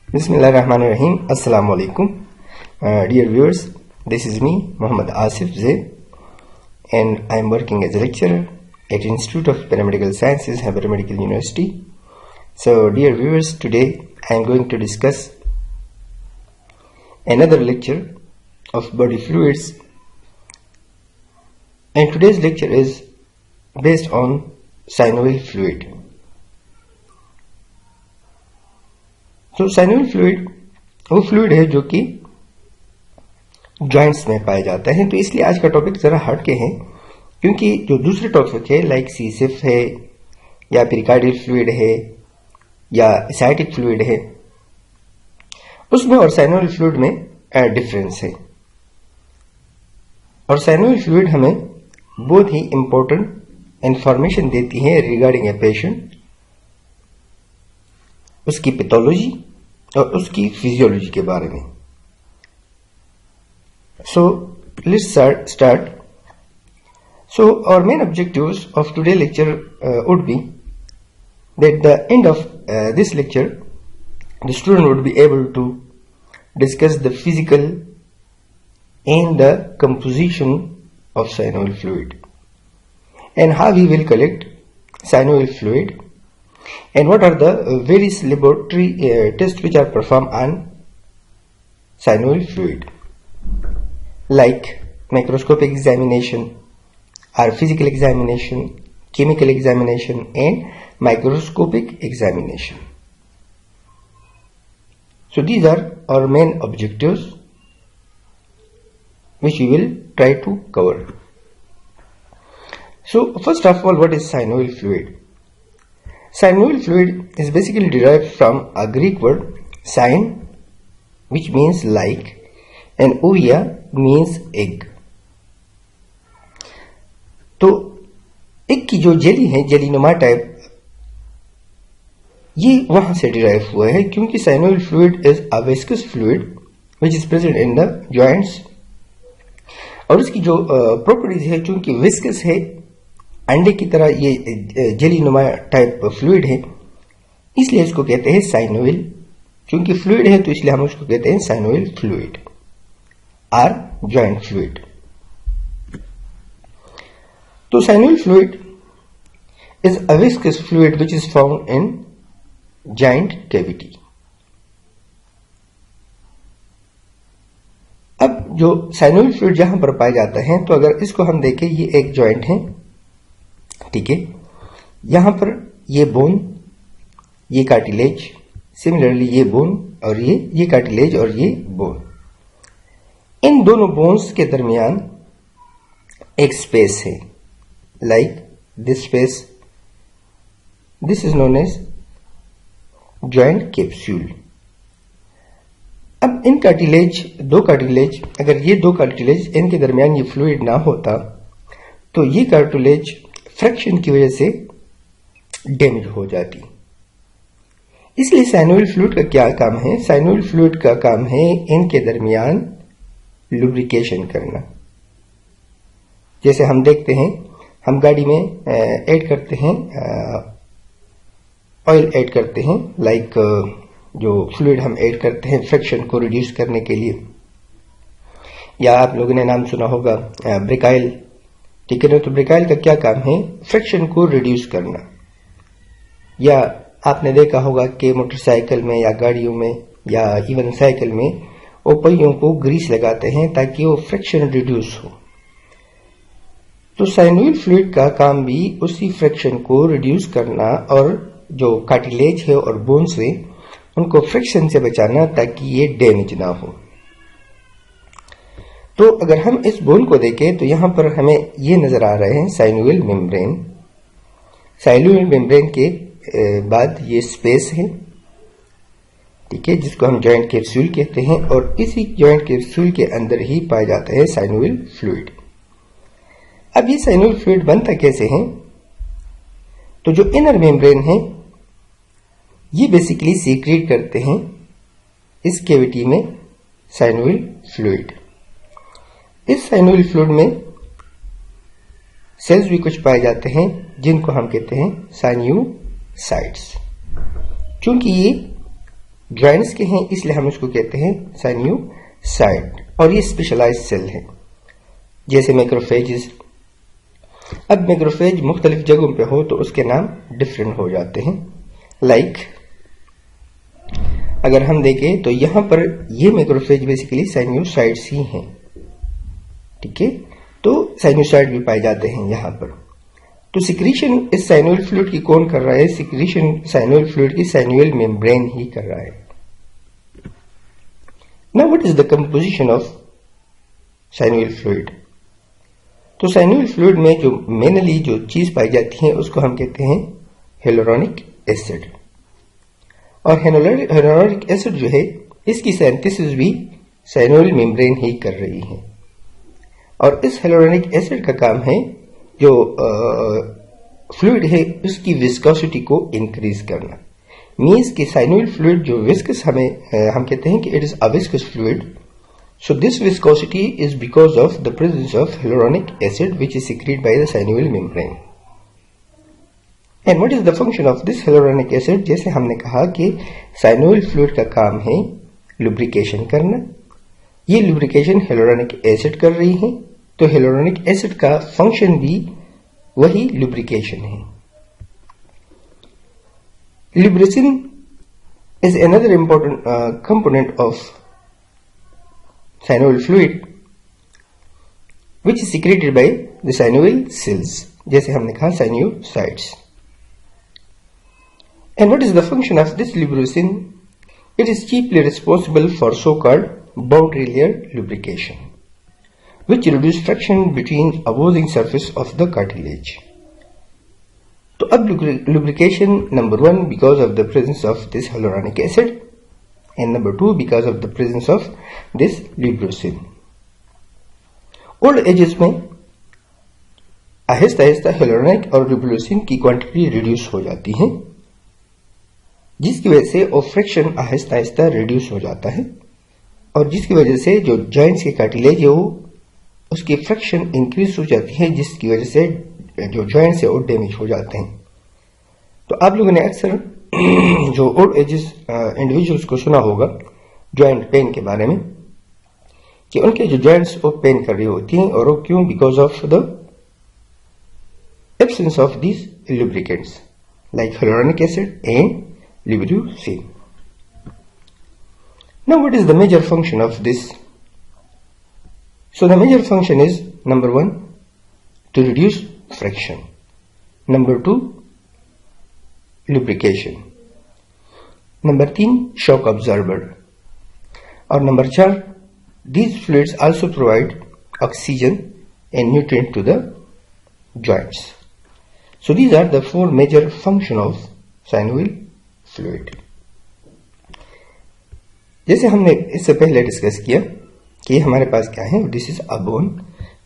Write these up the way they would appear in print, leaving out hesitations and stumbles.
Bismillahirrahmanirrahim. Assalamu alaikum. Dear viewers, this is me, Muhammad Asif Zaid, and I am working as a lecturer at Institute of Paramedical Sciences, Hyderabad Medical University. So, dear viewers, today I am going to discuss another lecture of body fluids, and today's lecture is based on synovial fluid. तो synovial fluid वो fluid है जो कि joints में पाया जाता है। तो इसलिए आज का टॉपिक जरा हट के है, क्योंकि जो दूसरे टॉपिक है लाइक सीसिफ है या पेरिकार्डियल फ्लूइड है या एसाइटिक फ्लूइड है, उसमें और साइनोवियल फ्लूइड में डिफरेंस है। और साइनोवियल फ्लूइड हमें बहुत ही इंपॉर्टेंट इंफॉर्मेशन देती है रिगार्डिंग ए पेशेंट, उसकी पैथोलॉजी और उसकी फिजियोलॉजी के बारे में। So let's start. So our main objectives of today lecture would be that the end of this lecture the student would be able to discuss the physical and the composition of synovial fluid and how we will collect synovial fluid and what are the various laboratory tests which are performed on synovial fluid, like microscopic examination or physical examination, chemical examination and microscopic examination. So these are our main objectives which we will try to cover. So first of all, what is synovial fluid? Synovial fluid is basically derived from a Greek word syn, which means like, and ovia means egg. तो egg की जो jelly है, जेलीनुमा type, ये वहां से derive हुआ है, क्योंकि synovial fluid is a viscous fluid which is present in the joints. और उसकी जो प्रॉपर्टीज है, चूंकि विस्कस है, अंडे की तरह ये जेलीनुमा टाइप फ्लूइड है, इसलिए इसको कहते हैं साइनोवियल। चूंकि फ्लूइड है तो इसलिए हम उसको कहते हैं साइनोवियल फ्लूइड और जॉइंट फ्लूइड। तो synovial fluid is a viscous fluid which is found in joint cavity. अब जो साइनोवियल फ्लूइड जहां पर पाया जाता है, तो अगर इसको हम देखें, ये एक जॉइंट है, ठीक है, यहां पर ये बोन, ये कार्टिलेज, सिमिलरली ये बोन और ये कार्टिलेज और ये बोन, इन दोनों बोन्स के दरमियान एक स्पेस है, like this space, this is known as joint capsule. अब इन कार्टिलेज, दो कार्टिलेज, अगर ये दो कार्टिलेज इनके दरमियान ये फ्लूइड ना होता तो ये कार्टिलेज फ्रैक्शन की वजह से डैमेज हो जाती। इसलिए साइनोवियल फ्लूइड का क्या काम है? साइनोवियल फ्लूइड का काम है इनके दरमियान लुब्रिकेशन करना। जैसे हम देखते हैं, हम गाड़ी में ऐड करते हैं, ऑयल ऐड करते हैं, लाइक जो फ्लूइड हम ऐड करते हैं फ्रिक्शन को रिड्यूस करने के लिए, या आप लोगों ने नाम सुना होगा ब्रेकाइल, ठीक है ना। तो ब्रेकाइल का क्या काम है? फ्रिक्शन को रिड्यूस करना। या आपने देखा होगा कि मोटरसाइकिल में या गाड़ियों में या इवन साइकिल में वो पहियों को ग्रीस लगाते हैं ताकि वो फ्रिक्शन रिड्यूस हो। तो साइनोवियल फ्लूइड का काम भी उसी फ्रिक्शन को रिड्यूस करना और जो कार्टिलेज है और बोन्स है उनको फ्रिक्शन से बचाना ताकि ये डैमेज ना हो। तो अगर हम इस बोन को देखें तो यहां पर हमें ये नजर आ रहे हैं साइनोवियल मेम्ब्रेन। साइनोवियल मेम्ब्रेन के बाद ये स्पेस है, ठीक है, जिसको हम जॉइंट कैप्सूल कहते हैं, और इसी जॉइंट कैप्सूल के अंदर ही पाया जाता है साइनोवियल फ्लूइड। अब ये साइनोवियल फ्लूइड बनता कैसे है? तो जो इनर मेम्ब्रेन है ये बेसिकली सीक्रेट करते हैं इस कैविटी में साइनोवियल फ्लूइड। इस साइनोवियल फ्लूइड में सेल्स भी कुछ पाए जाते हैं जिनको हम कहते हैं साइन्यूसाइट्स। चूंकि ये जॉइंट्स के हैं, इसलिए हम उसको कहते हैं साइनोसाइड, और ये स्पेशलाइज्ड सेल है जैसे मैक्रोफेजेस। अब मैक्रोफेज मुख्तलिफ जगहों पे हो तो उसके नाम डिफरेंट हो जाते हैं। लाइक अगर हम देखें तो यहां पर ये मैक्रोफेज बेसिकली साइनोसाइड्स ही हैं, ठीक है, तो साइनोसाइड भी पाए जाते हैं यहां पर। तो सिक्रीशन इस साइनोइड फ्लूइड की कौन कर रहा है? सिक्रीशन साइनोइड फ्लूइड की साइनोइड मेम्ब्रेन ही कर रहा है। Now what is the composition of synovial fluid? तो साइनोइड फ्लूइड में जो मेनली जो चीज पाई जाती है उसको हम कहते हैं हियलुरोनिक एसिड। और हियलुरोनिक एसिड जो है इसकी सिंथेसिस भी साइनोइड मेम्ब्रेन ही कर रही है। और इस हियलुरोनिक एसिड का काम है जो फ्लूइड है उसकी विस्कोसिटी को इंक्रीज करना। मीन्स कि साइनोइड फ्लूइड जो विस्कस हम कहते हैं कि it is a viscous fluid. So this viscosity is because of the presence of hyaluronic acid which is secreted by the synovial membrane. And what is the function of this hyaluronic acid? जैसे हमने कहा कि synovial fluid का काम है lubrication करना, ये lubrication hyaluronic acid कर रही है, तो hyaluronic acid का function भी वही lubrication है। Lubricin is another important component of synovial fluid which is secreted by the synovial cells, जैसे हमने कहा sinusoids. And what is the function of this lubricin? It is chiefly responsible for so-called boundary layer lubrication, which reduce friction between opposing surface of the cartilage. तो अब lubrication number 1 because of the presence of this hyaluronic acid, and number 2 because of the presence of this lubricin. Old ages में आहिस्ता आहिस्ता hyaluronic और lubricin की quantity reduce हो जाती है, जिसकी वजह से और फ्रिक्शन आहिस्ता आहिस्ता रिड्यूस हो जाता है, और जिसकी वजह से जो जॉइंट्स के कार्टिलेज है वो उसकी फ्रिक्शन इंक्रीज हो जाती है, जिसकी वजह से जो जॉइंट्स है वो डैमेज हो जाते हैं। तो आप लोगों ने अक्सर जो ओल्ड एजेस इंडिविजुअल्स को सुना होगा जॉइंट पेन के बारे में कि उनके जो जॉइंट्स वो पेन कर रही होती हैं, और वो क्यों? Because of the absence of these lubricants like hyaluronic acid and lubricin. Now what is the major function of this? So the major function is number 1 to reduce friction, number 2 lubrication, number 3 shock absorber, और number 4 these fluids also provide oxygen and nutrient to the joints. So these are the 4 major function of synovial fluid. जैसे हमने इससे पहले discuss किया कि हमारे पास क्या है, this is a bone,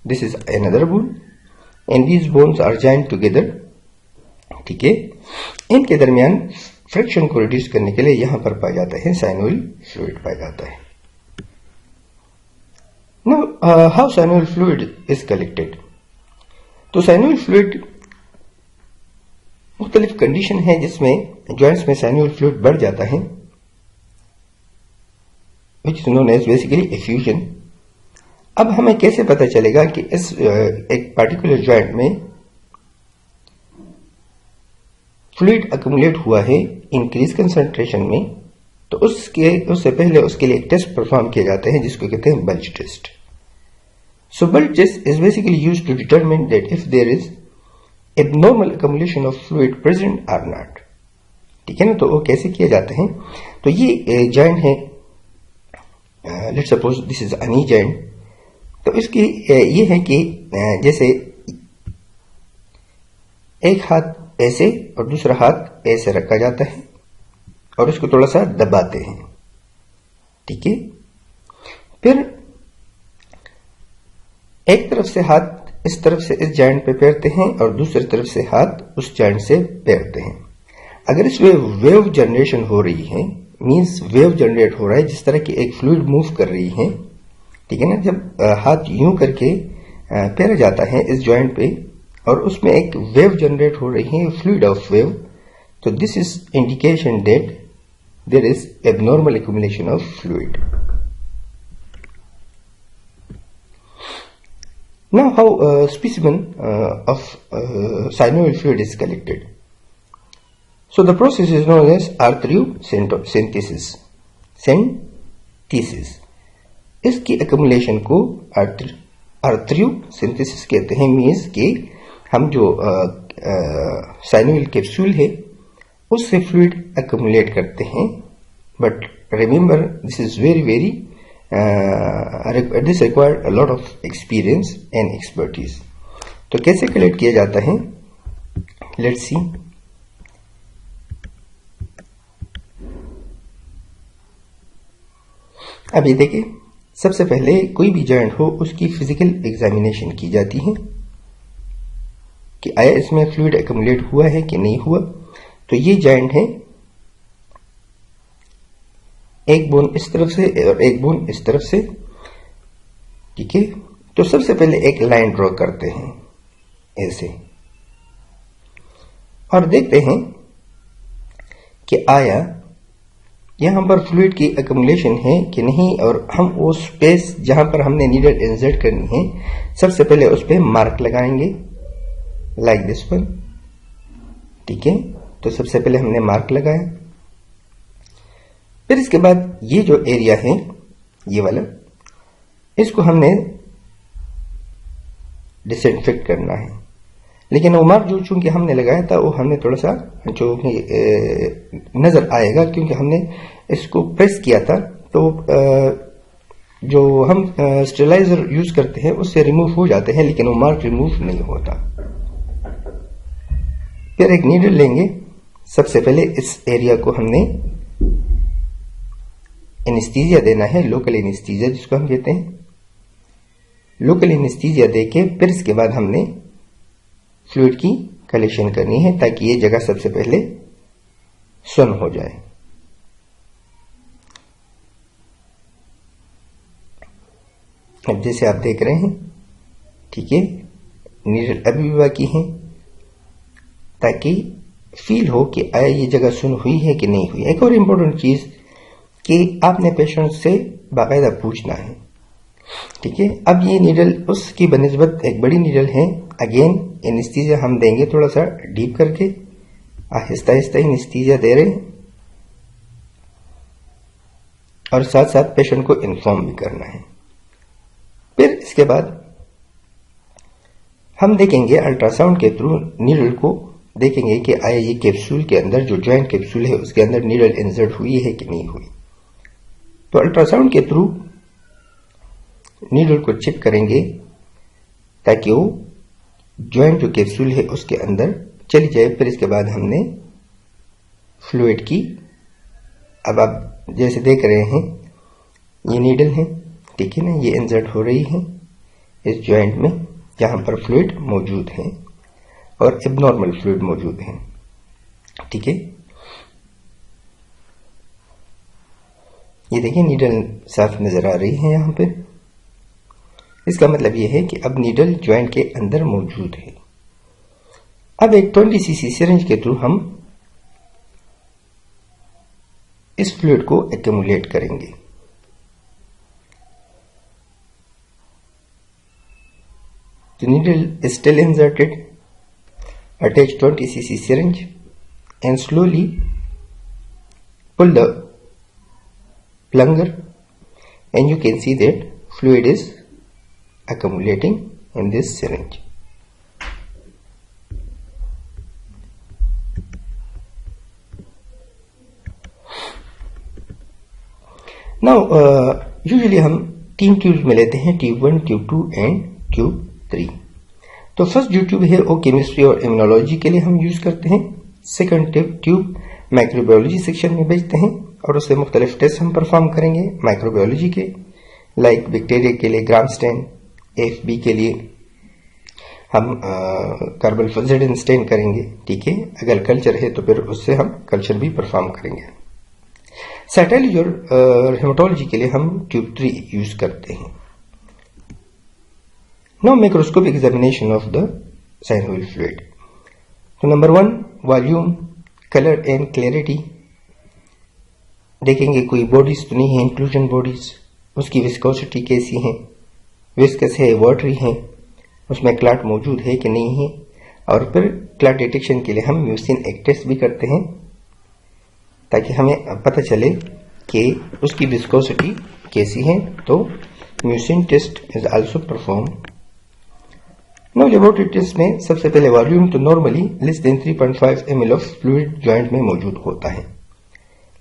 this is another bone and these bones are joined together, ठीक है। इनके दरमियान फ्रिक्शन को रिड्यूस करने के लिए यहां पर पाया जाता है साइनोवियल फ्लूइड पाया जाता है। Now how synovial fluid is collected? तो साइनोवियल फ्लूइड मुख्तलिफ कंडीशन है जिसमें जॉइंट्स में साइनोवियल फ्लूइड बढ़ जाता है, which is known as basically effusion. अब हमें कैसे पता चलेगा कि इस एक पार्टिकुलर जॉइंट में फ्लूइड अक्यूमुलेट हुआ है इंक्रीज कंसंट्रेशन में? तो उससे पहले उसके लिए एक टेस्ट परफॉर्म किया जाता है जिसको कहते हैं bulge test. So bulge test is basically used to determine that if there is abnormal accumulation of fluid present or not, ठीक है ना। तो वो कैसे किया जाता है? तो ये जॉइंट है, लेट्स सपोज दिस इज अनी जॉइंट, तो इसकी ये है कि जैसे एक हाथ ऐसे और दूसरा हाथ ऐसे रखा जाता है और इसको थोड़ा सा दबाते हैं, ठीक है। फिर एक तरफ से हाथ इस तरफ से इस जॉइंट पे फेरते हैं और दूसरी तरफ से हाथ उस जॉइंट से फेरते हैं। अगर इसमें वेव जनरेशन हो रही है, मींस वेव जनरेट हो रहा है, जिस तरह की एक फ्लूइड मूव कर रही है, ठीक है ना। जब हाथ यूं करके फेरा जाता है इस जॉइंट पे और उसमें एक वेव जनरेट हो रही है, फ्लूइड ऑफ वेव, तो this is indication that there is abnormal accumulation of fluid. Now, how a specimen of synovial fluid is collected. So the process is known as arteriosynthesis. इसकी accumulation को arteriosynthesis कहते हैं. Means कि हम जो synovial capsule है उससे fluid accumulate करते हैं. But remember this is very this required a lot of experience and expertise. तो कैसे कलेक्ट किया जाता है, लेट्स सी. अभी देखिए, सबसे पहले कोई भी जॉइंट हो उसकी फिजिकल एग्जामिनेशन की जाती है कि आया इसमें फ्लूइड एक्युमुलेट हुआ है कि नहीं हुआ. तो ये जॉइंट है, एक बोन इस तरफ से और एक बोन इस तरफ से. ठीक है, तो सबसे पहले एक लाइन ड्रॉ करते हैं ऐसे और देखते हैं कि आया यहां पर फ्लूइड की एक्युमुलेशन है कि नहीं. और हम वो स्पेस जहां पर हमने नीडल इंसर्ट करनी है सबसे पहले उस पर मार्क लगाएंगे लाइक दिस वन. ठीक है, तो सबसे पहले हमने मार्क लगाया. फिर इसके बाद ये जो एरिया है ये वाला, इसको हमने डिसइंफेक्ट करना है. लेकिन वो मार्क जो चूंकि हमने लगाया था वो हमने थोड़ा सा जो नजर आएगा क्योंकि हमने इसको प्रेस किया था. तो जो हम स्टेरिलाइजर यूज करते हैं उससे रिमूव हो जाते हैं, लेकिन वो मार्क रिमूव नहीं होता. फिर एक नीडल लेंगे. सबसे पहले इस एरिया को हमने एनेस्थीसिया देना है, लोकल एनेस्थीसिया जिसको हम कहते हैं. लोकल एनेस्थीसिया देके फिर इसके बाद हमने फ्लूइड की कलेक्शन करनी है ताकि ये जगह सबसे पहले सुन हो जाए. अब जैसे आप देख रहे हैं, ठीक है, नीडल अभी भी बाकी है ताकि फील हो कि आया ये जगह सुन हुई है कि नहीं हुई. एक और इम्पोर्टेंट चीज कि आपने पेशेंट से बाकायदा पूछना है. ठीक है, अब ये नीडल उसकी बनिस्बत एक बड़ी नीडल है. अगेन एनेस्थीसिया हम देंगे थोड़ा सा डीप करके, आहिस्ता आहिस्ता एनेस्थीसिया दे रहे हैं और साथ साथ पेशेंट को इन्फॉर्म भी करना है. फिर इसके बाद हम देखेंगे अल्ट्रासाउंड के थ्रू नीडल को देखेंगे कि आया ये कैप्सूल के अंदर जो ज्वाइंट कैप्सूल है उसके अंदर नीडल इंसर्ट हुई है कि नहीं हुई. तो अल्ट्रासाउंड के थ्रू नीडल को चेक करेंगे ताकि वो ज्वाइंट जो कैप्सूल है उसके अंदर चली जाए. फिर इसके बाद हमने फ्लूइड की, अब आप जैसे देख रहे हैं ये नीडल है, ठीक है ना, ये इंसर्ट हो रही है इस ज्वाइंट में जहां पर फ्लूइड मौजूद है और एबनॉर्मल फ्लूइड मौजूद है. ठीक है, ये देखिए नीडल साफ नजर आ रही है यहां पे. इसका मतलब यह है कि अब नीडल ज्वाइंट के अंदर मौजूद है. अब एक 20 cc सिरिंज के थ्रू हम इस फ्लूइड को एक्युमुलेट करेंगे. The needle is still inserted. Attach 20 cc syringe and slowly pull the plunger, and you can see that fluid is accumulating in this syringe. Now usually हम 3 tubes में लेते हैं, tube 1, tube 2 and tube 3. तो first जो tube है वो chemistry और immunology के लिए हम यूज करते हैं. सेकंड ट्यूब माइक्रोबायोलॉजी सेक्शन में भेजते हैं और उससे मुख्तलिफ टेस्ट हम परफॉर्म करेंगे माइक्रोबायोलॉजी के, लाइक बैक्टीरिया के लिए ग्राम स्टेन, एफबी के लिए हम कार्बोफिलिन स्टेन करेंगे. ठीक है, अगर कल्चर है तो फिर उससे हम कल्चर भी परफॉर्म करेंगे. साइटोलॉजी और हेमाटोलॉजी के लिए हम ट्यूब 3 यूज करते हैं. Now microscopic examination of the synovial fluid. So number 1, volume, color and clarity. देखेंगे कोई बॉडीज तो नहीं है, इंक्लूजन बॉडीज, उसकी विस्कोसिटी कैसी है, विस्कस है, वाटरी है, उसमें क्लॉट मौजूद है कि नहीं है। और फिर क्लॉट डिटेक्शन के लिए हम म्यूसिन एक टेस्ट भी करते हैं ताकि हमें पता चले कि उसकी विस्कोसिटी कैसी है। तो mucin test is also perform. No laboratory test में सबसे पहले वॉल्यूम तो normally less than 3.5 ml of fluid joint में मौजूद होता है,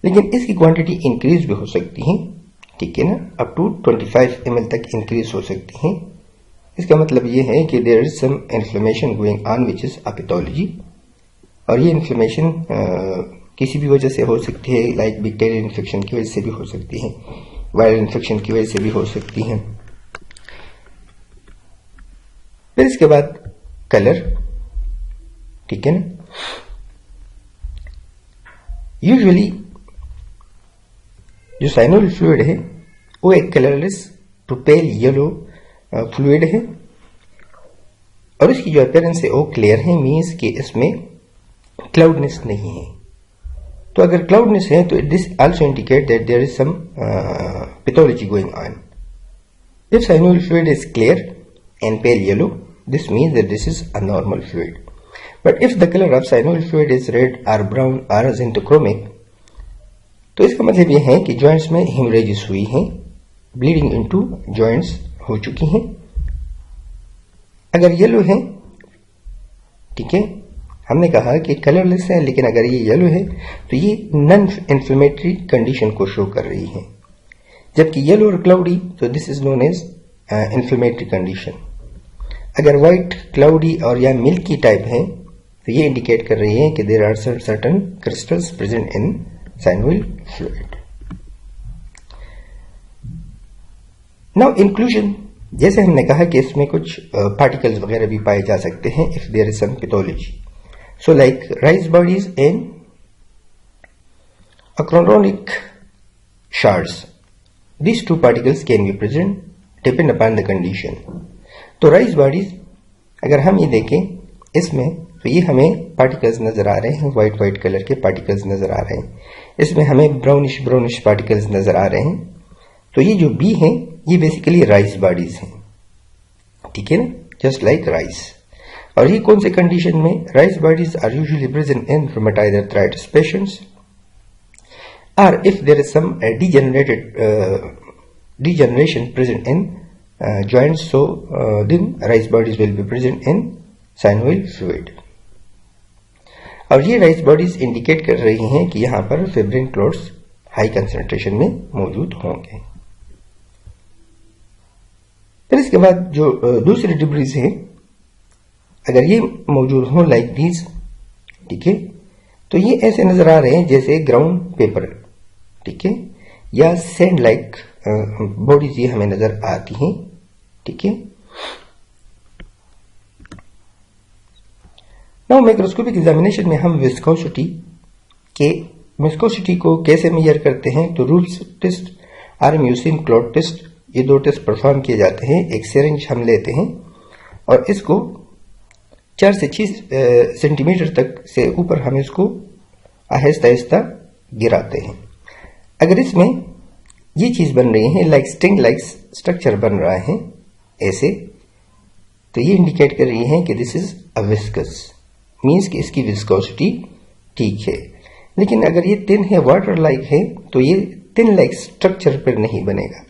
लेकिन इसकी क्वांटिटी इंक्रीज भी हो सकती है, ठीक है ना, अप टू 25 ml तक इंक्रीज हो सकती है। इसका मतलब ये है कि there is some inflammation going on which is a pathology, और ये इन्फ्लेमेशन किसी भी वजह से हो सकती है, लाइक बैक्टीरियल इन्फेक्शन की वजह से भी हो सकती है, वायरल इन्फेक्शन की वजह से भी हो सकती है। फिर इसके बाद कलर, ठीक है ना। यूजुअली जो साइनोवियल फ्लूइड है वो एक colourless to pale yellow fluid है, और इसकी जो अपीयरेंस है वो क्लियर है, मीन्स कि इसमें क्लाउडनेस नहीं है। तो अगर क्लाउडनेस है तो this also indicate that there is some pathology going on. If synovial fluid is clear and pale yellow, this means that this is a normal fluid. But if the color of synovial fluid is red or brown or xanthochromic, तो इसका मतलब यह है कि joints में haemorrhages हुई हैं, bleeding into joints हो चुकी हैं। अगर येलो है, ठीक है, हमने कहा कि कलरलेस है, लेकिन अगर ये येलो है तो ये नॉन इन्फ्लेमेटरी कंडीशन को शो कर रही है, जबकि येलो और क्लाउडी तो this is known as inflammatory condition. अगर व्हाइट, क्लाउडी और या मिल्की टाइप है तो ये इंडिकेट कर रही है कि there are certain crystals present in synovial fluid. Now inclusion, जैसे हमने कहा कि इसमें कुछ पार्टिकल्स वगैरह भी पाए जा सकते हैं if there is some pathology, so like rice bodies and acronylic shards. These two particles can be present depend upon the condition. तो राइस बॉडीज अगर हम ये देखें इसमें तो ये हमें पार्टिकल्स नजर आ रहे हैं, व्हाइट कलर के पार्टिकल्स नजर आ रहे हैं, इसमें हमें ब्राउनिश पार्टिकल्स नजर आ रहे हैं। तो ये जो बी है ये बेसिकली राइस बॉडीज हैं, ठीक है ना, जस्ट लाइक राइस। और ये कौन से कंडीशन में? Rice bodies are usually present in rheumatoid arthritis patients, और if there is some degeneration present in joints, so then rice bodies will be present in synovial fluid. और ये rice bodies indicate कर रही हैं कि यहां पर फिब्रिन क्लॉट्स हाई कंसेंट्रेशन में मौजूद होंगे। फिर इसके बाद जो दूसरी डिब्रीज हैं अगर ये मौजूद हो लाइक दीज, ठीक है, तो ये ऐसे नजर आ रहे हैं जैसे ग्राउंड पेपर, ठीक है, या सैंड लाइक बॉडीज ये हमें नजर आती हैं, ठीक है। नाउ माइक्रोस्कोपिक एग्जामिनेशन में हम विस्कोसिटी को कैसे मेजर करते हैं? तो रूल्स टेस्ट और म्यूसिन क्लॉट टेस्ट, ये दो टेस्ट परफॉर्म किए जाते हैं। एक सिरिंज हम लेते हैं और इसको 4 से 6 सेंटीमीटर तक से ऊपर हम इसको आहिस्ता आहिस्ता गिराते हैं। अगर इसमें ये चीज बन रही है लाइक स्टिंग लाइक स्ट्रक्चर बन रहा है ऐसे, तो ये इंडिकेट कर रही है कि this is a viscous, means कि इसकी विस्कोसिटी ठीक है। लेकिन अगर ये थिन है, वाटर लाइक है, तो ये थिन लाइक स्ट्रक्चर पर नहीं बनेगा,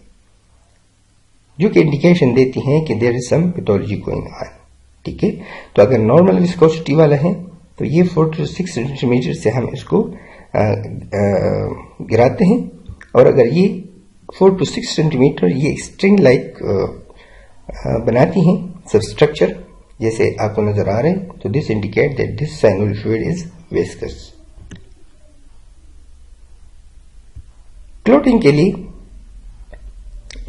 जो कि इंडिकेशन देती है कि there is some pathology going on, ठीक है। तो अगर नॉर्मल विस्कोसिटी वाला है तो ये 4 to 6 सेंटीमीटर से हम इसको गिराते हैं, और अगर ये 4 to 6 सेंटीमीटर ये स्ट्रिंग लाइक बनाती हैं सब स्ट्रक्चर जैसे आपको नजर आ रहे हैं, तो this indicate that this synovial fluid is viscous. Clotting के लिए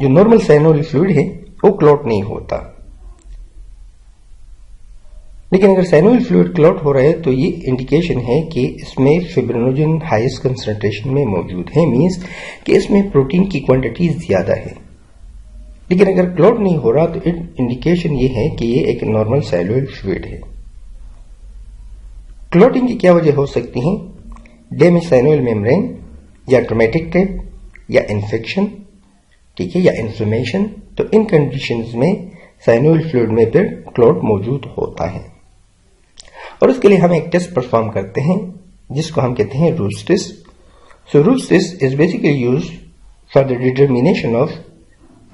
जो नॉर्मल साइनोवियल फ्लूइड है वो क्लॉट नहीं होता, लेकिन अगर साइनोवियल फ्लूइड क्लॉट हो रहा है तो ये इंडिकेशन है कि इसमें फिब्रिनोजन हाईएस्ट कंसंट्रेशन में मौजूद है, मींस कि इसमें प्रोटीन की क्वांटिटी ज्यादा है। लेकिन अगर क्लॉट नहीं हो रहा तो इंडिकेशन ये है कि ये एक नॉर्मल साइनोवियल फ्लूइड है। क्लॉटिंग की क्या वजह हो सकती है? डैमेज साइनोवियल मेम्ब्रेन, या ट्रोमेटिक टेप या इन्फेक्शन, ठीक है, या इन्फ्लेमेशन, तो इन कंडीशंस में साइनोइड फ्लूइड में फिर क्लॉट मौजूद होता है। और उसके लिए हम एक टेस्ट परफॉर्म करते हैं जिसको हम कहते हैं roots test. So roots test is basically used for the determination of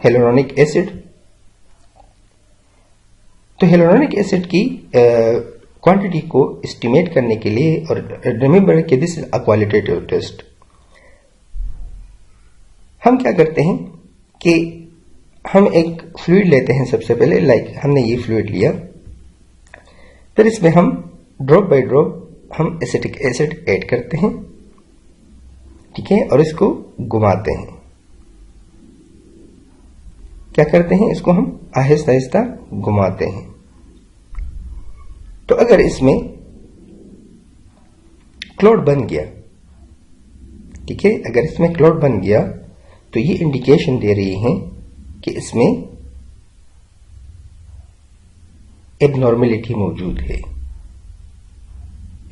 hyaluronic acid. तो hyaluronic एसिड की क्वांटिटी को एस्टिमेट करने के लिए, और रिमेंबर कि this is a qualitative test, हम क्या करते हैं कि हम एक फ्लूइड लेते हैं सबसे पहले, लाइक हमने ये फ्लूइड लिया, फिर इसमें हम ड्रॉप बाय ड्रॉप हम एसिटिक एसिड ऐड करते हैं, ठीक है, और इसको घुमाते हैं। क्या करते हैं, इसको हम आहिस्ता आहिस्ता घुमाते हैं। तो अगर इसमें क्लॉट बन गया, ठीक है, अगर इसमें क्लॉट बन गया तो ये इंडिकेशन दे रही है कि इसमें एबनॉर्मेलिटी मौजूद है,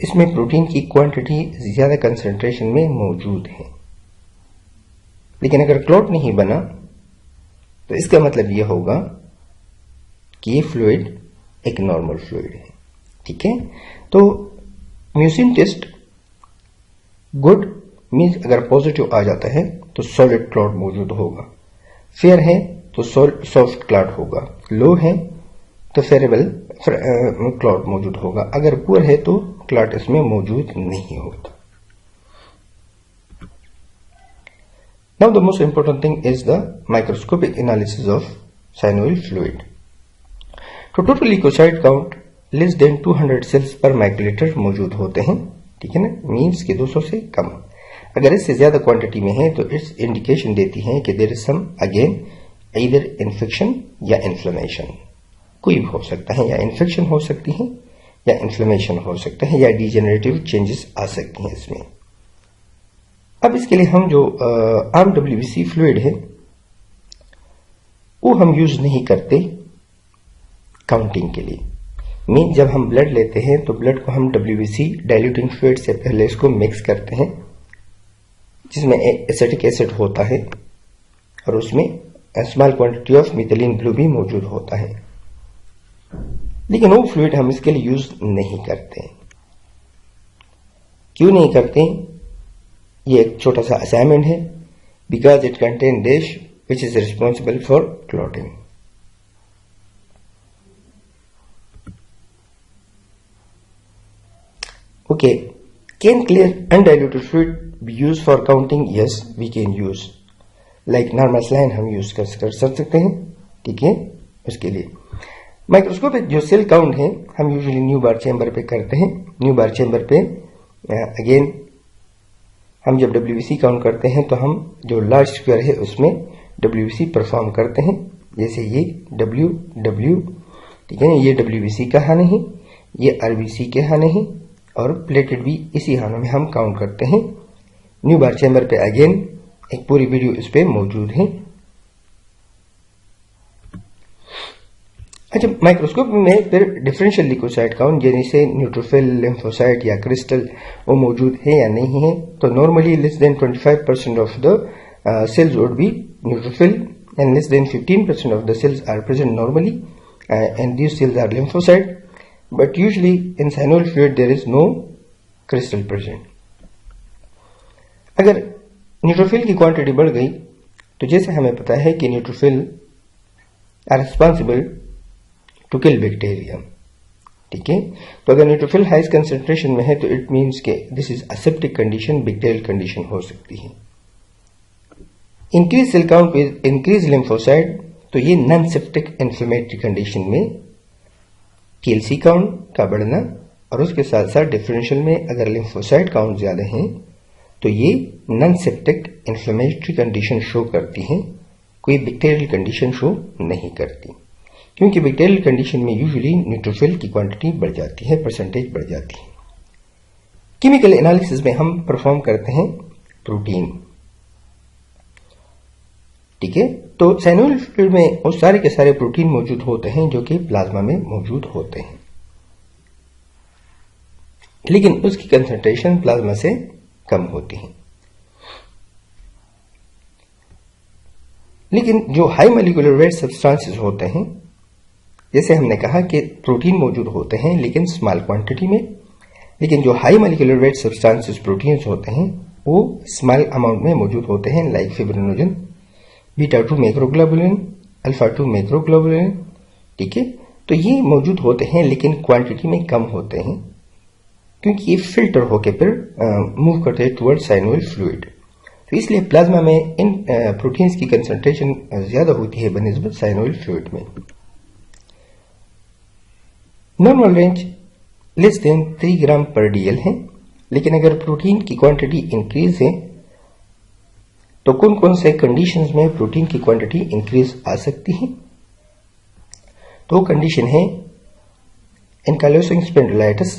इसमें प्रोटीन की क्वांटिटी ज्यादा कंसंट्रेशन में मौजूद है। लेकिन अगर क्लॉट नहीं बना तो इसका मतलब यह होगा कि ये फ्लूइड एक नॉर्मल फ्लूइड है, ठीक है। तो म्यूसिन टेस्ट गुड मीन्स अगर पॉजिटिव आ जाता है तो सॉलिड क्लॉट मौजूद होगा, फेयर है तो सॉफ्ट क्लॉट होगा, लो है तो फेरेबल क्लॉट मौजूद होगा, अगर पुअर है तो क्लॉट इसमें मौजूद नहीं होता। Now the most important thing is the microscopic analysis of synovial fluid. तो total leukocyte count less than 200 cells per microlitre मौजूद होते हैं, ठीक है ना, मीन्स के 200 से कम। अगर इससे ज्यादा क्वांटिटी में है तो इट्स इंडिकेशन देती है कि there is some again either infection या इन्फ्लेमेशन, कोई भी हो सकता है, या इन्फेक्शन हो सकती है या इन्फ्लेमेशन हो सकता है या डिजेनरेटिव चेंजेस आ सकती हैं इसमें। अब इसके लिए हम जो आम WBC फ्लूइड है वो हम यूज नहीं करते काउंटिंग के लिए। मीन जब हम ब्लड लेते हैं तो ब्लड को हम WBC डाइल्यूटिंग फ्लूइड से पहले इसको मिक्स करते हैं जिसमें एसिटिक एसिड होता है और उसमें small quantity of methylene blue भी मौजूद होता है, लेकिन वो फ्लूइड हम इसके लिए यूज नहीं करते। क्यों नहीं करते? ये एक छोटा सा असाइनमेंट है, because it contain dash which is responsible for clotting. Okay, can clear undiluted fluid be used for counting? Yes, we can use. Like normal saline हम यूज कर सकते हैं, ठीक है। उसके लिए माइक्रोस्कोपिक जो सेल काउंट है हम यूजुअली न्यू बार चेंबर पे करते हैं। न्यू बार चेंबर पे अगेन हम जब WBC काउंट करते हैं तो हम जो लार्ज स्क्वायर है उसमें WBC परफॉर्म करते हैं, जैसे ये W, ठीक है, ये WBC का हानि है, ये RBC के हानि है, और प्लेटेड भी इसी हानों में हम काउंट करते हैं। न्यू बार चेंबर पे अगेन एक पूरी वीडियो इस पे मौजूद है। अच्छा, माइक्रोस्कोप में फिर डिफरेंशियल ल्यूकोसाइट काउंट जैसे न्यूट्रोफिल, लिम्फोसाइट या क्रिस्टल वो मौजूद है या नहीं है। तो normally less than 25% of the cells would be neutrophil and less than 15% of the cells are present normally and these cells are lymphocyte, but usually in synovial fluid there is no crystal present. अगर neutrophil की quantity बढ़ गई तो जैसे हमें पता है कि neutrophil are responsible to kill bacteria, ठीक है। तो अगर न्यूट्रोफिल हाई कंसेंट्रेशन में है तो इट मीन्स के this is aseptic condition, bacterial condition हो सकती है। Increase cell count with increase lymphocyte, तो ये नॉन सेप्टिक इन्फ्लेमेटरी कंडीशन में TLC काउंट का बढ़ना, और उसके साथ साथ डिफरेंशियल में अगर लिम्फोसाइट काउंट ज्यादा है तो ये non septic inflammatory condition show करती है, कोई बैक्टीरियल कंडीशन शो नहीं करती, क्योंकि बैक्टीरियल कंडीशन में यूजुअली न्यूट्रोफिल की क्वांटिटी बढ़ जाती है, परसेंटेज बढ़ जाती है। केमिकल एनालिसिस में हम परफॉर्म करते हैं प्रोटीन, ठीक है। तो साइनोवियल फ्लूइड में वो सारे के सारे प्रोटीन मौजूद होते हैं जो कि प्लाज्मा में मौजूद होते हैं, लेकिन उसकी कंसंट्रेशन प्लाज्मा से कम होती है। लेकिन जो हाई मॉलिक्यूलर वेट सब्सटेंसेस होते हैं, जैसे हमने कहा कि प्रोटीन मौजूद होते हैं लेकिन स्मॉल क्वांटिटी में, लेकिन जो high molecular weight substances proteins होते हैं वो स्मॉल अमाउंट में मौजूद होते हैं, लाइक फिब्रिनोजन, बीटा 2 मैक्रोग्लोबुलिन, अल्फा 2 मैक्रोग्लोबुलिन। ठीक है, तो ये मौजूद होते हैं लेकिन क्वांटिटी में कम होते हैं, क्योंकि ये फिल्टर होकर फिर मूव करते हैं टुवर्ड साइनोइल फ्लूइड। तो इसलिए प्लाज्मा में इन प्रोटीन्स की कंसंट्रेशन ज्यादा होती है बनिस्बत साइनोइल फ्लूइड में। Normal range less than 3 gram per DL है, लेकिन अगर प्रोटीन की क्वांटिटी इंक्रीज है तो कौन कौन से कंडीशंस में प्रोटीन की क्वांटिटी इंक्रीज आ सकती है? तो कंडीशन है ankylosing spondylitis,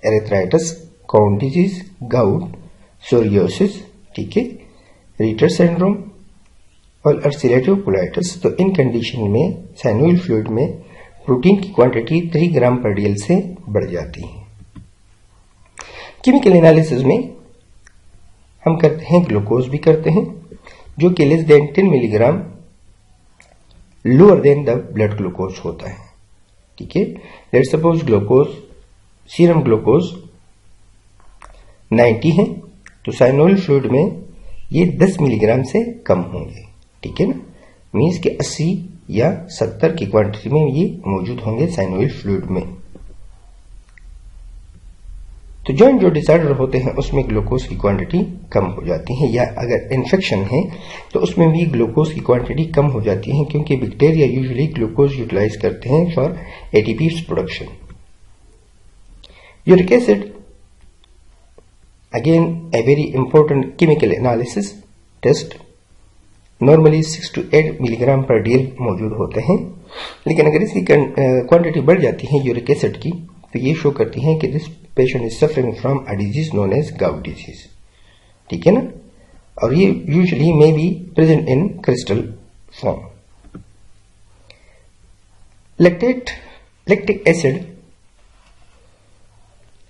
arthritis, Crohn disease, gout, psoriasis, ठीक है, रीटर सिंड्रोम और अल्सरेटिव कोलाइटिस। तो इन कंडीशन में साइनोइल फ्लूइड में प्रोटीन की क्वांटिटी 3 ग्राम पर डीएल से बढ़ जाती है। केमिकल एनालिसिस में हम करते हैं ग्लूकोज भी करते हैं, जो कि less than 10 milligram lower than the blood glucose होता है। ठीक है, let's suppose glucose, serum glucose 90 है, तो साइनोइल फ्लूइड में ये 10 मिलीग्राम से कम होंगे। ठीक है ना, मीन्स के 80 या 70 की क्वांटिटी में ये मौजूद होंगे साइनोइल फ्लूइड में। तो जॉइंट जो डिसऑर्डर होते हैं उसमें ग्लूकोज की क्वांटिटी कम हो जाती है, या अगर इन्फेक्शन है तो उसमें भी ग्लूकोज की क्वांटिटी कम हो जाती है, क्योंकि बैक्टीरिया यूजुअली ग्लूकोज यूटिलाइज करते हैं for ATP production. Uric acid, again a very important chemical analysis test, normally 6 to 8 milligram per dL मौजूद होते हैं, लेकिन अगर इसकी क्वांटिटी बढ़ जाती है यूरिक एसिड की तो ये शो करती है कि this patient is suffering from a disease known as gout disease. ठीक है ना, और ये usually may be present in crystal form. Lactic acid,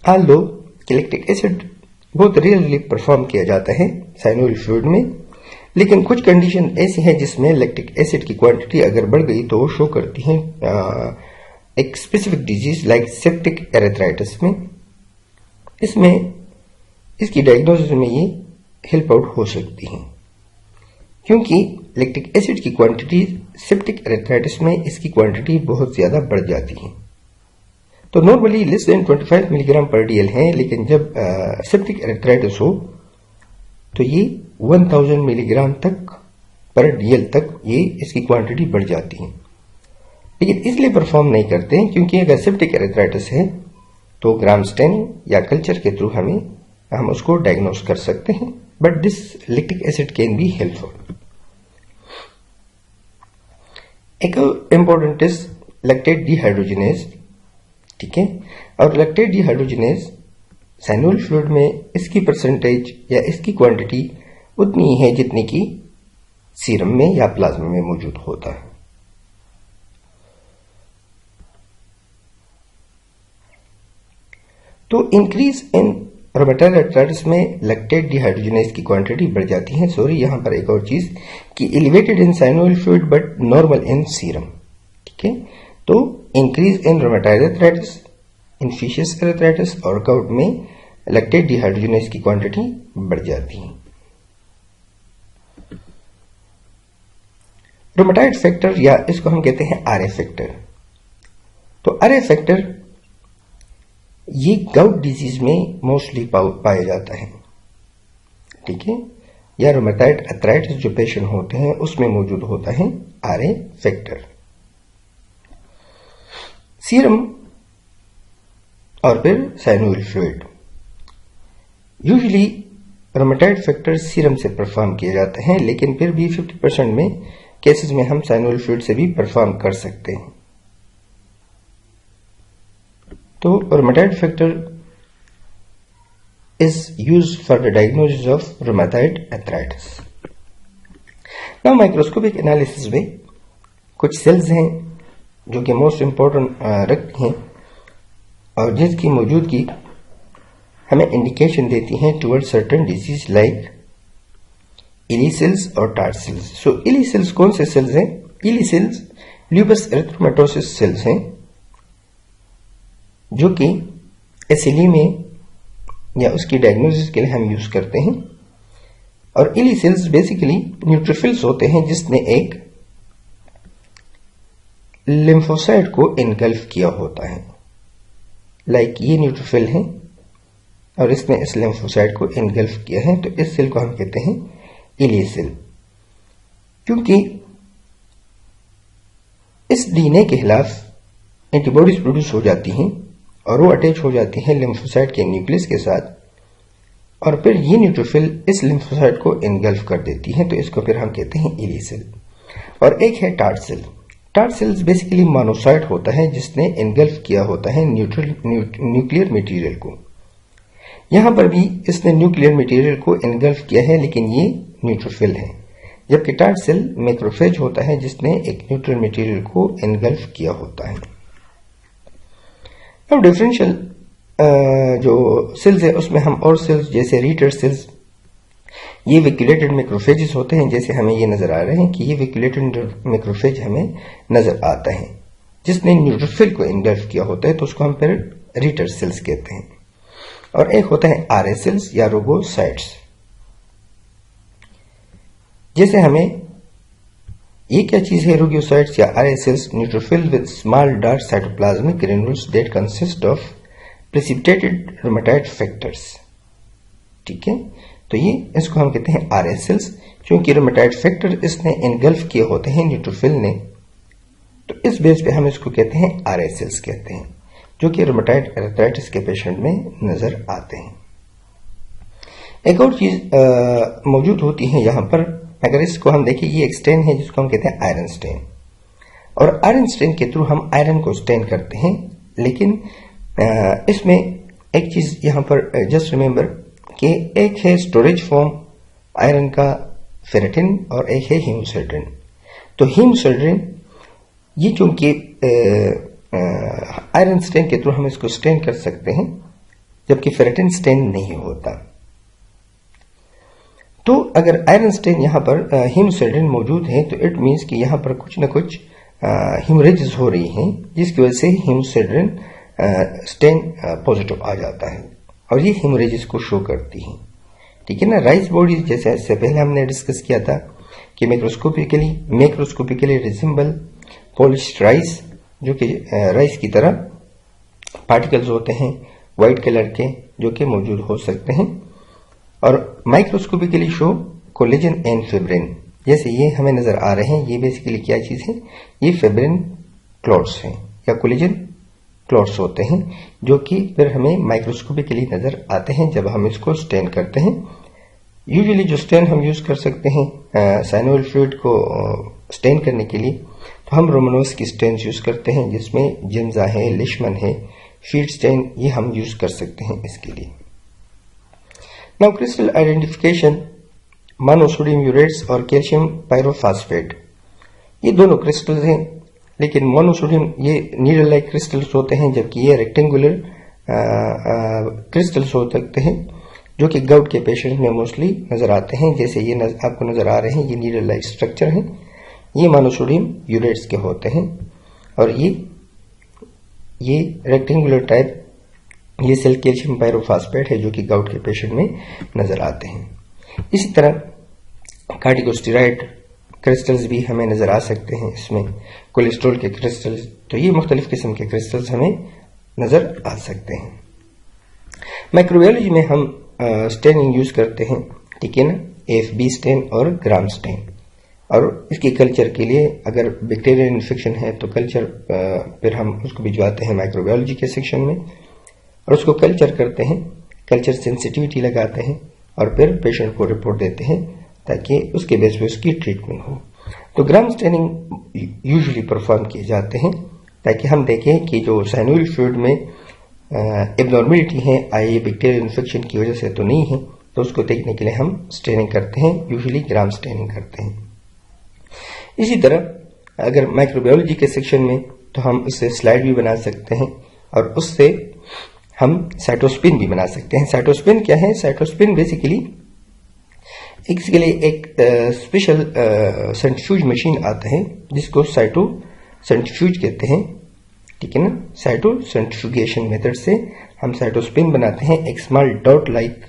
although lactic acid बहुत रेयरली परफॉर्म किया जाता है साइनोइल फ्लूइड में, लेकिन कुछ कंडीशन ऐसी हैं जिसमें लैक्टिक एसिड की क्वांटिटी अगर बढ़ गई तो वो शो करती हैं एक स्पेसिफिक डिजीज लाइक सेप्टिक एरिथ्राइटिस में। इसमें इसकी डायग्नोसिस में ये हेल्प आउट हो सकती है, क्योंकि लैक्टिक एसिड की क्वांटिटी सेप्टिक एरिथ्राइटिस में इसकी क्वांटिटी बहुत ज्यादा बढ़ जाती है। तो normally less than 25 milligram per DL है, लेकिन जब सेप्टिक एरिथ्राइटिस हो तो ये 1000 मिलीग्राम तक पर डीएल तक ये इसकी क्वांटिटी बढ़ जाती है। लेकिन इसलिए परफॉर्म नहीं करते हैं क्योंकि अगर सेप्टिक एरिथ्राइटिस है तो ग्राम स्टेन या कल्चर के थ्रू हम उसको डायग्नोस कर सकते हैं, but this lactic acid can be helpful. एक इंपॉर्टेंट टेस्ट लैक्टेट डिहाइड्रोजिनेज। ठीक है, और लैक्टेट डिहाइड्रोजिनेज साइनोइल फ्लूइड में इसकी परसेंटेज या इसकी क्वांटिटी उतनी है जितनी की सीरम में या प्लाज्मा में मौजूद होता है। तो इंक्रीज इन रूमेटॉइड आर्थराइटिस में लैक्टेट डिहाइड्रोजिनेज की क्वांटिटी बढ़ जाती है। सॉरी, यहां पर एक और चीज कि elevated in synovial fluid but normal in serum. ठीक है, तो increase in rheumatoid arthritis, infectious arthritis और गाउट में लैक्टेट डिहाइड्रोजिनेज की क्वांटिटी बढ़ जाती है। रूमेटॉइड फैक्टर या इसको हम कहते हैं आरए फैक्टर। तो आरए फैक्टर ये गाउट डिजीज में मोस्टली पाया जाता है। ठीक है, या रूमेटॉइड आर्थराइटिस जो पेशेंट होते हैं उसमें मौजूद होता है आरए फैक्टर। सीरम और फिर synovial fluid, usually rheumatoid factor serum से परफॉर्म किए जाते हैं, लेकिन फिर भी 50% में केसेस में हम साइनोइल फ्लूइड से भी परफॉर्म कर सकते हैं। तो rheumatoid factor is used for the diagnosis of rheumatoid arthritis. Now microscopic analysis में कुछ सेल्स हैं जो कि मोस्ट इंपॉर्टेंट रखती हैं और जिसकी मौजूदगी हमें इंडिकेशन देती है टुवर्ड सर्टेन डिजीज लाइक इली सेल्स और टार्ट सेल्स। सो इली सेल्स कौन से सेल्स हैं? इली सेल्स ल्यूपस एरिथ्रोमेटोसिस सेल्स हैं जो कि एसिली में या उसकी डायग्नोसिस के लिए हम यूज करते हैं। और इली सेल्स बेसिकली न्यूट्रोफिल्स होते हैं जिसने एक लिम्फोसाइट को इनगल्फ किया होता है। लाइक ये न्यूट्रोफिल है और इसने इस लिम्फोसाइट को इनगल्फ किया है, तो इस सेल को हम कहते हैं इली सेल। क्योंकि इस डीएनए के खिलाफ एंटीबॉडीज प्रोड्यूस हो जाती हैं और वो अटैच हो जाती हैं लिम्फोसाइट के न्यूक्लियस के साथ, और फिर ये न्यूट्रोफिल इस लिम्फोसाइट को इनगल्फ कर देती है, तो इसको फिर हम कहते हैं इली सेल। और एक है tart cell. Tart cells basically monocyte होता है जिसने इनगल्फ किया होता है न्यूक्लियर मटेरियल को। यहां पर भी इसने न्यूक्लियर मटेरियल को इनगल्फ किया है, लेकिन ये न्यूट्रोफिल है, जबकि टार्ट सेल मैक्रोफेज होता है जिसने एक न्यूक्लियर मटेरियल को इनगल्फ किया होता है। अब डिफरेंशियल जो सेल्स है उसमें हम और सेल्स जैसे रीटर सेल्स, ये वेक्यूलेटेड मैक्रोफेजेस होते हैं, जैसे हमें ये नजर आ रहे हैं कि ये वेक्यूलेटेड मैक्रोफेज हमें नजर आता है जिसने न्यूट्रोफिल को इनगल्फ किया होता है, तो उसको हम फिर रीटर सेल्स कहते हैं। और एक होता है आरए सेल्स या रोगोसाइट्स। जैसे हमें ये क्या चीज है रोगोसाइट्स या RA cells? Neutrophil with small dark cytoplasmic granules that consist of precipitated rheumatoid factors. ठीक है, तो ये इसको हम कहते हैं आरए सेल्स, क्योंकि रूमेटॉइड फैक्टर इसने इनगल्फ किए होते हैं न्यूट्रोफिल ने, तो इस बेस पे हम इसको कहते हैं आरए सेल्स कहते हैं, जो कि रूमेटॉइड आर्थराइटिस के पेशेंट में नजर आते हैं। एक और चीज मौजूद होती है यहाँ पर, अगर इसको हम देखें, ये एक स्टेन है जिसको हम कहते हैं आयरन स्टेन, और आयरन स्टेन के थ्रू हम आयरन को स्टेन करते हैं। लेकिन इसमें एक चीज यहाँ पर जस्ट रिमेंबर कि एक है स्टोरेज फॉर्म आयरन का फेरेटिन और एक है हीमोसिडेरिन। तो हीमोसिडेरिन ये चूंकि आयरन स्टेन के थ्रू हम इसको स्टेन कर सकते हैं, जबकि फेरेटिन स्टेन नहीं होता। तो अगर आयरन स्टेन यहाँ पर हीमोसिडेरिन मौजूद है, तो इट मीन्स कि यहाँ पर कुछ न कुछ हीमोरेजेस हो रही हैं, जिसकी वजह से हीमोसिडेरिन स्टेन पॉजिटिव आ जाता है और ये हीमोरेजेस को शो करती हैं। ठीक है ना। राइस बॉडीज जैसे इससे पहले हमने डिस्कस किया था कि मैक्रोस्कोपिकली रिजेंबल पॉलिश्ड राइस, जो कि राइस की तरह पार्टिकल्स होते हैं व्हाइट कलर के, जो कि मौजूद हो सकते हैं, और microscopically show collagen and fibrin. जैसे ये हमें नजर आ रहे हैं, ये बेसिकली क्या चीज है? ये फिब्रिन क्लॉट्स हैं या कोलेजन क्लॉट्स होते हैं, जो कि फिर हमें माइक्रोस्कोपिकली नजर आते हैं जब हम इसको स्टेन करते हैं। यूजुअली जो स्टेन हम यूज कर सकते हैं साइनोवियल फ्लूइड को स्टेन करने के लिए, तो हम रोमनोस की स्टेन यूज करते हैं, जिसमें जिंजा है, लिशमन है, फील्ड स्टेन, ये हम यूज कर सकते हैं इसके लिए। Now crystal identification, monosodium urates और कैल्शियम पायरोफॉस्फेट, ये दोनों क्रिस्टल्स हैं, लेकिन मोनोसोडियम ये नीडल लाइक क्रिस्टल्स होते हैं, जबकि ये रेक्टेंगुलर क्रिस्टल्स हो सकते हैं, जो कि गाउट के पेशेंट में मोस्टली नजर आते हैं। जैसे ये आपको नजर आ रहे हैं, ये नीडल लाइक स्ट्रक्चर है, ये मोनोसोडियम यूरेट्स के होते हैं, और ये रेक्टेंगुलर टाइप ये सेल कैल्शियम पायरोफॉस्फेट है, जो कि गाउट के पेशेंट में नजर आते हैं। इसी तरह कार्टिकोस्टेरॉइड क्रिस्टल्स भी हमें नजर आ सकते हैं, इसमें कोलेस्ट्रॉल के क्रिस्टल्स, तो ये मुख्तलिफ किस्म के क्रिस्टल्स हमें नजर आ सकते हैं। माइक्रोबायोलॉजी में हम स्टेनिंग यूज करते हैं, ठीक है ना, AFB स्टेन और ग्राम स्टेन, और इसके कल्चर के लिए अगर बैक्टीरियल इन्फेक्शन है तो कल्चर फिर हम उसको भिजवाते हैं माइक्रोबायोलॉजी के सेक्शन में, और उसको कल्चर करते हैं, कल्चर सेंसिटिविटी लगाते हैं, और फिर पेशेंट को रिपोर्ट देते हैं ताकि उसके बेस पे उसकी ट्रीटमेंट हो। तो ग्राम स्टेनिंग यूजुअली परफॉर्म किए जाते हैं ताकि हम देखें कि जो साइनोवियल फ्लूइड में एबनॉर्मेलिटी है, आई बैक्टीरियल इन्फेक्शन की वजह से तो नहीं है, तो उसको देखने के लिए हम स्टेनिंग करते हैं, यूजुअली ग्राम स्टेनिंग करते हैं। इसी तरह अगर माइक्रोबायोलॉजी के सेक्शन में, तो हम उससे स्लाइड भी बना सकते हैं, और उससे हम साइटोस्पिन भी बना सकते हैं। साइटोस्पिन क्या है? साइटोस्पिन बेसिकली इसके लिए एक स्पेशल सेंट्रीफ्यूज मशीन आता है जिसको साइटो सेंट्रीफ्यूज कहते हैं, ठीक है ना। साइटो सेंट्रीफ्यूगेशन मेथड से हम साइटोस्पिन बनाते हैं। एक स्मॉल डॉट लाइक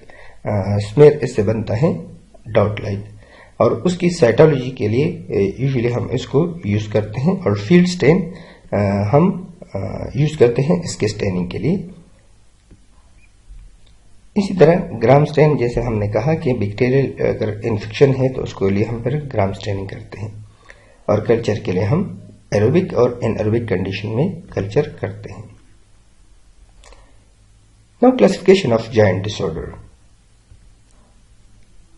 स्मेयर इससे बनता है, डॉट लाइक, और उसकी साइटोलॉजी के लिए यूजुअली हम इसको यूज करते हैं। और फील्ड स्टेन हम यूज करते हैं इसके स्टेनिंग के लिए। इसी तरह ग्राम स्टेन, जैसे हमने कहा कि बैक्टीरियल अगर इन्फेक्शन है तो उसके लिए हम फिर ग्राम स्टेनिंग करते हैं। और कल्चर के लिए हम एरोबिक और एनएरोबिक कंडीशन में कल्चर करते हैं। Now classification of joint disorder,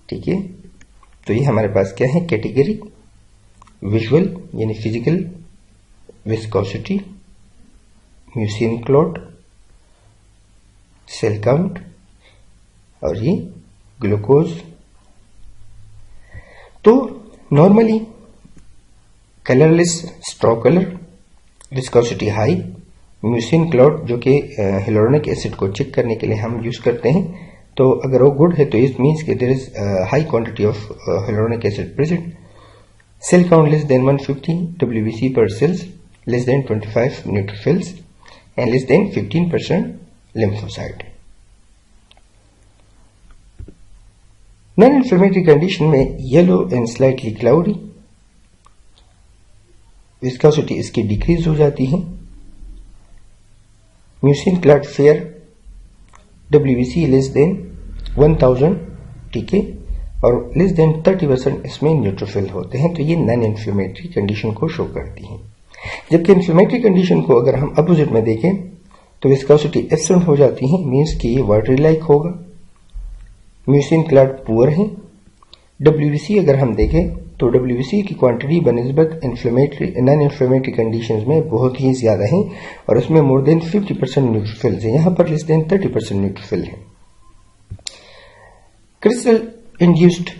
ठीक है। तो ये हमारे पास क्या है, कैटेगरी, विजुअल यानी physical, viscosity, mucin clot, cell count, और ये ग्लूकोज। तो normally colourless straw colour, viscosity high, mucin clot जो कि हिलोरोनिक एसिड को चेक करने के लिए हम यूज करते हैं। तो अगर वो गुड है तो इट मीन्स कि there is high quantity of hyaluronic acid present. Cell count less than 150 WBC per cells, less than 25 neutrophils and less than 15% lymphocyte। Non inflammatory condition में yellow and slightly cloudy, viscosity इसकी decrease हो जाती है। Mucin clot fair, WBC less than 1000, ठीक है, और less than 30% इसमें neutrophil होते हैं। तो ये नॉन इन्फ्लेमेटरी कंडीशन को शो करती है। जबकि इन्फ्लेमेटरी कंडीशन को अगर हम अपोजिट में देखें तो विस्कोसिटी एब्सेंट हो जाती है, मीन्स कि ये वाटरी लाइक होगा। म्यूसिन क्लॉट पुअर है। WBC अगर हम देखें तो WBC की क्वांटिटी बनिस्बत नॉन इन्फ्लेमेटरी कंडीशंस में बहुत ही ज्यादा है और उसमें मोर देन 50% न्यूट्रोफिल्स है। यहां पर लेस देन 30% न्यूट्रोफिल है। क्रिस्टल इंड्यूस्ड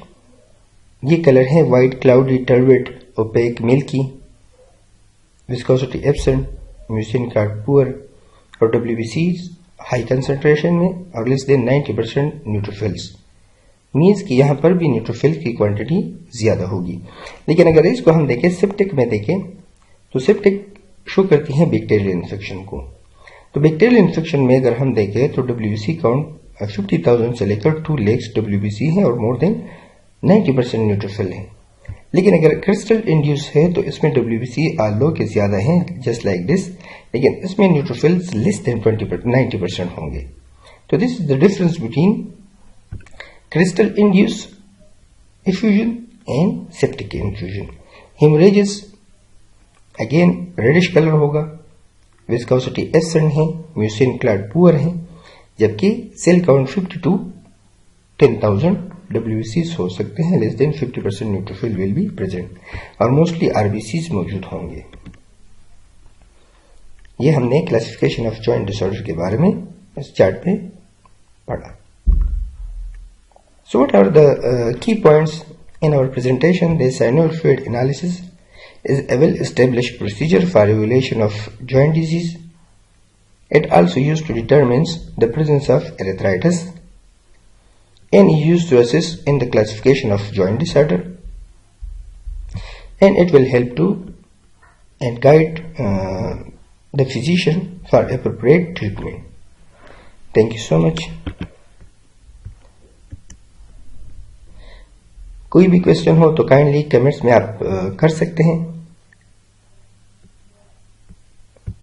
ये कलर है white, cloudy, turbid, opaque, milky, viscosity absent, mucin clot poor और WBC हाई कंसंट्रेशन में और लेस देन 90% न्यूट्रोफिल्स, मीन्स कि यहां पर भी न्यूट्रोफिल की क्वांटिटी ज्यादा होगी। लेकिन अगर इसको हम देखें सेप्टिक में देखें तो सेप्टिक शो करती है बैक्टीरियल इन्फेक्शन को। तो बैक्टीरियल इन्फेक्शन में अगर हम देखें तो WBC काउंट 50,000 से लेकर 2 lakhs WBC है और मोर देन 90% न्यूट्रोफिल है। लेकिन अगर क्रिस्टल इंड्यूस है तो इसमें WBC आल्दो के ज्यादा है, जस्ट लाइक दिस, लेकिन इसमें न्यूट्रोफिल्स लेस देन 90% होंगे। तो this is the difference between crystal induce effusion and septic infusion. Haemorrhages again reddish colour होगा, विस्कोसिटी एब्सेंट है, म्यूसिन क्लॉट पुअर है, जबकि सेल काउंट 50 to 10,000 WBCs हो सकते हैं। Less than 50% neutrophil will be present और मोस्टली RBCs मौजूद होंगे। ये हमने क्लासिफिकेशन ऑफ जॉइंट डिसऑर्डर के बारे में इस चार्ट में पढ़ा। So what are the key points in our presentation? The synovial fluid analysis is a well-established procedure for evaluation of joint disease. It also used to determine the presence of arthritis and is used to assist in the classification of joint disorder, and it will help to and guide the physician for appropriate treatment. Thank you so much. कोई भी question हो तो kindly comments में आप कर सकते हैं।